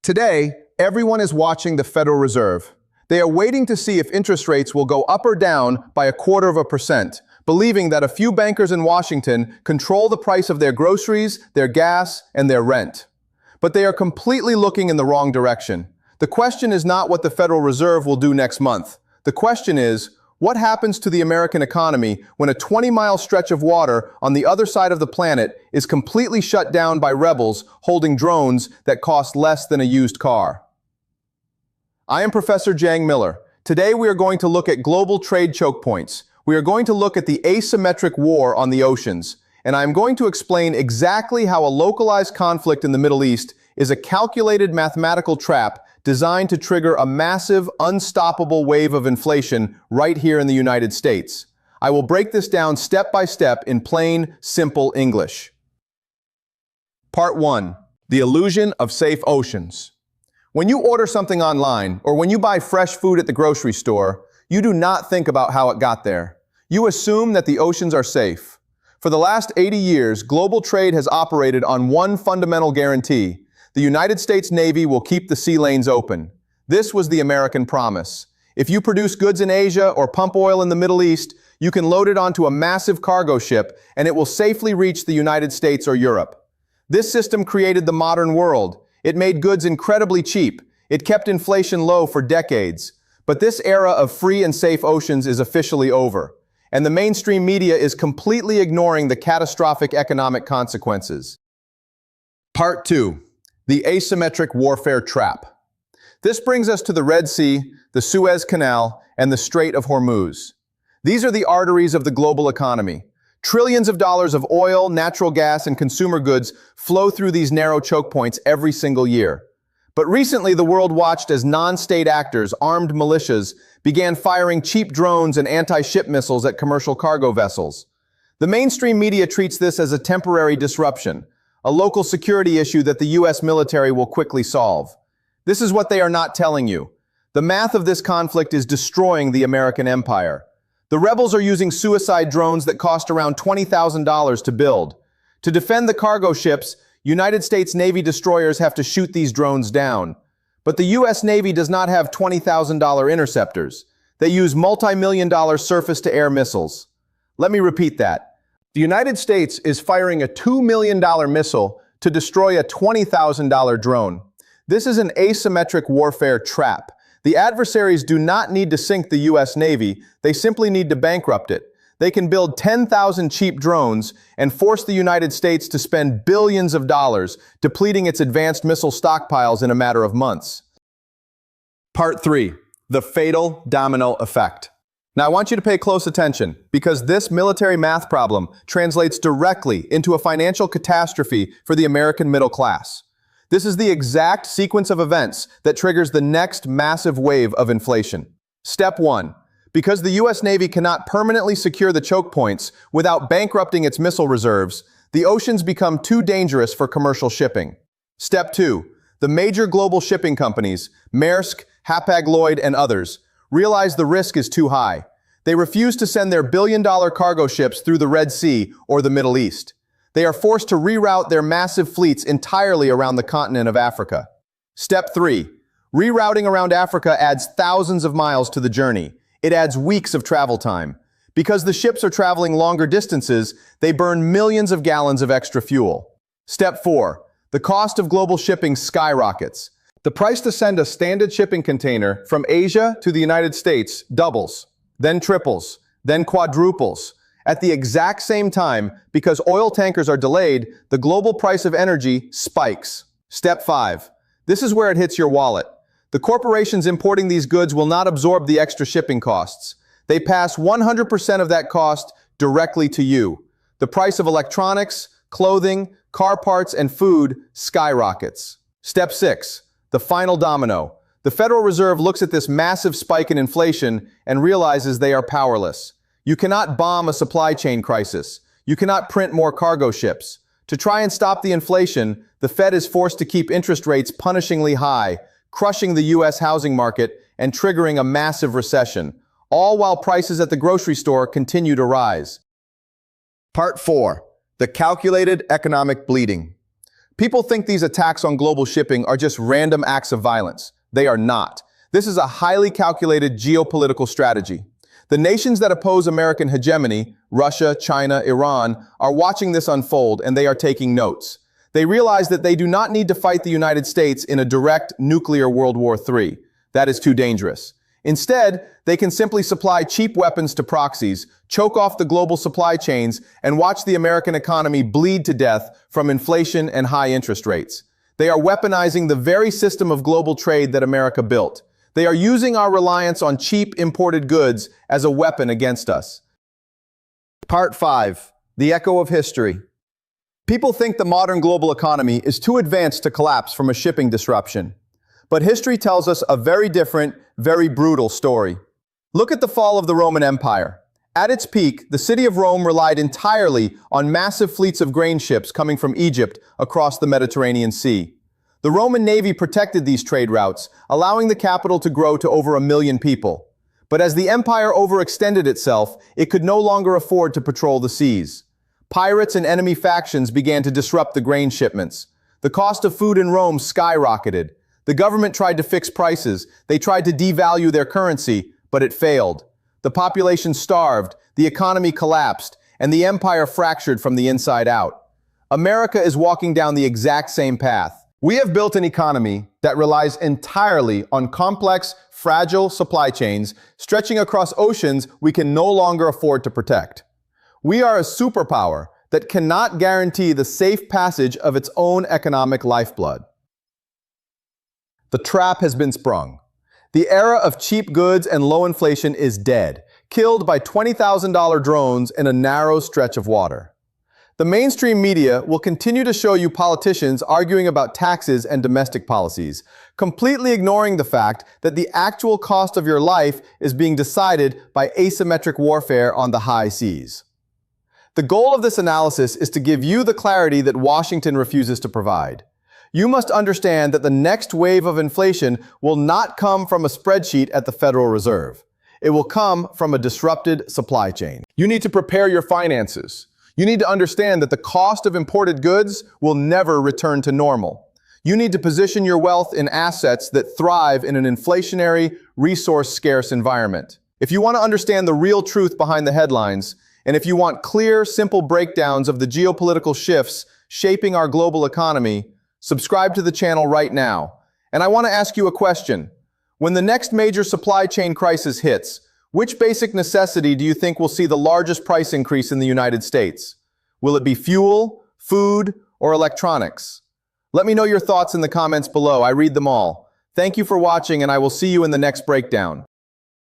Today, everyone is watching the Federal Reserve. They are waiting to see if interest rates will go up or down by 0.25%, believing that a few bankers in Washington control the price of their groceries, their gas, and their rent. But they are completely looking in the wrong direction. The question is not what the Federal Reserve will do next month. The question is, what happens to the American economy when a 20-mile stretch of water on the other side of the planet is completely shut down by rebels holding drones that cost less than a used car? I am Professor Jiang Miller. Today we are going to look at global trade choke points. We are going to look at the asymmetric war on the oceans, and I am going to explain exactly how a localized conflict in the Middle East is a calculated mathematical trap designed to trigger a massive, unstoppable wave of inflation right here in the United States. I will break this down step by step in plain, simple English. Part 1. The illusion of safe oceans. When you order something online, or when you buy fresh food at the grocery store, you do not think about how it got there. You assume that the oceans are safe. For the last 80 years, global trade has operated on one fundamental guarantee: the United States Navy will keep the sea lanes open. This was the American promise. If you produce goods in Asia or pump oil in the Middle East, you can load it onto a massive cargo ship and it will safely reach the United States or Europe. This system created the modern world. It made goods incredibly cheap. It kept inflation low for decades. But this era of free and safe oceans is officially over. And the mainstream media is completely ignoring the catastrophic economic consequences. Part 2. The asymmetric warfare trap. This brings us to the Red Sea, the Suez Canal, and the Strait of Hormuz. These are the arteries of the global economy. Trillions of dollars of oil, natural gas, and consumer goods flow through these narrow choke points every single year. But recently, the world watched as non-state actors, armed militias, began firing cheap drones and anti-ship missiles at commercial cargo vessels. The mainstream media treats this as a temporary disruption, a local security issue that the US military will quickly solve. This is what they are not telling you. The math of this conflict is destroying the American empire. The rebels are using suicide drones that cost around $20,000 to build. To defend the cargo ships, United States Navy destroyers have to shoot these drones down. But the US Navy does not have $20,000 interceptors. They use multi-million-dollar surface-to-air missiles. Let me repeat that. The United States is firing a $2 million missile to destroy a $20,000 drone. This is an asymmetric warfare trap. The adversaries do not need to sink the US Navy, they simply need to bankrupt it. They can build 10,000 cheap drones and force the United States to spend billions of dollars, depleting its advanced missile stockpiles in a matter of months. Part 3. The fatal domino effect. Now I want you to pay close attention, because this military math problem translates directly into a financial catastrophe for the American middle class. This is the exact sequence of events that triggers the next massive wave of inflation. Step 1. Because the US Navy cannot permanently secure the choke points without bankrupting its missile reserves, the oceans become too dangerous for commercial shipping. Step 2. The major global shipping companies, Maersk, Hapag-Lloyd, and others, realize the risk is too high. They refuse to send their billion-dollar cargo ships through the Red Sea or the Middle East. They are forced to reroute their massive fleets entirely around the continent of Africa. Step 3. Rerouting around Africa adds thousands of miles to the journey. It adds weeks of travel time. Because the ships are traveling longer distances, they burn millions of gallons of extra fuel. Step 4. The cost of global shipping skyrockets. The price to send a standard shipping container from Asia to the United States doubles, then triples, then quadruples. At the exact same time, because oil tankers are delayed, the global price of energy spikes. Step 5. This is where it hits your wallet. The corporations importing these goods will not absorb the extra shipping costs. They pass 100% of that cost directly to you. The price of electronics, clothing, car parts, and food skyrockets. Step 6. The final domino. The Federal Reserve looks at this massive spike in inflation and realizes they are powerless. You cannot bomb a supply chain crisis. You cannot print more cargo ships. To try and stop the inflation, the Fed is forced to keep interest rates punishingly high, crushing the US housing market and triggering a massive recession, all while prices at the grocery store continue to rise. Part 4. The calculated economic bleeding. People think these attacks on global shipping are just random acts of violence. They are not. This is a highly calculated geopolitical strategy. The nations that oppose American hegemony, Russia, China, Iran, are watching this unfold and they are taking notes. They realize that they do not need to fight the United States in a direct nuclear World War III. That is too dangerous. Instead, they can simply supply cheap weapons to proxies, choke off the global supply chains, and watch the American economy bleed to death from inflation and high interest rates. They are weaponizing the very system of global trade that America built. They are using our reliance on cheap imported goods as a weapon against us. Part 5. The Echo of History. People think the modern global economy is too advanced to collapse from a shipping disruption. But history tells us a very different, very brutal story. Look at the fall of the Roman Empire. At its peak, the city of Rome relied entirely on massive fleets of grain ships coming from Egypt across the Mediterranean Sea. The Roman Navy protected these trade routes, allowing the capital to grow to over 1 million people. But as the empire overextended itself, it could no longer afford to patrol the seas. Pirates and enemy factions began to disrupt the grain shipments. The cost of food in Rome skyrocketed. The government tried to fix prices. They tried to devalue their currency, but it failed. The population starved, the economy collapsed, and the empire fractured from the inside out. America is walking down the exact same path. We have built an economy that relies entirely on complex, fragile supply chains stretching across oceans we can no longer afford to protect. We are a superpower that cannot guarantee the safe passage of its own economic lifeblood. The trap has been sprung. The era of cheap goods and low inflation is dead, killed by $20,000 drones in a narrow stretch of water. The mainstream media will continue to show you politicians arguing about taxes and domestic policies, completely ignoring the fact that the actual cost of your life is being decided by asymmetric warfare on the high seas. The goal of this analysis is to give you the clarity that Washington refuses to provide. You must understand that the next wave of inflation will not come from a spreadsheet at the Federal Reserve. It will come from a disrupted supply chain. You need to prepare your finances. You need to understand that the cost of imported goods will never return to normal. You need to position your wealth in assets that thrive in an inflationary, resource-scarce environment. If you want to understand the real truth behind the headlines, and if you want clear, simple breakdowns of the geopolitical shifts shaping our global economy, subscribe to the channel right now. And I want to ask you a question. When the next major supply chain crisis hits, which basic necessity do you think will see the largest price increase in the United States? Will it be fuel, food, or electronics? Let me know your thoughts in the comments below. I read them all. Thank you for watching, and I will see you in the next breakdown.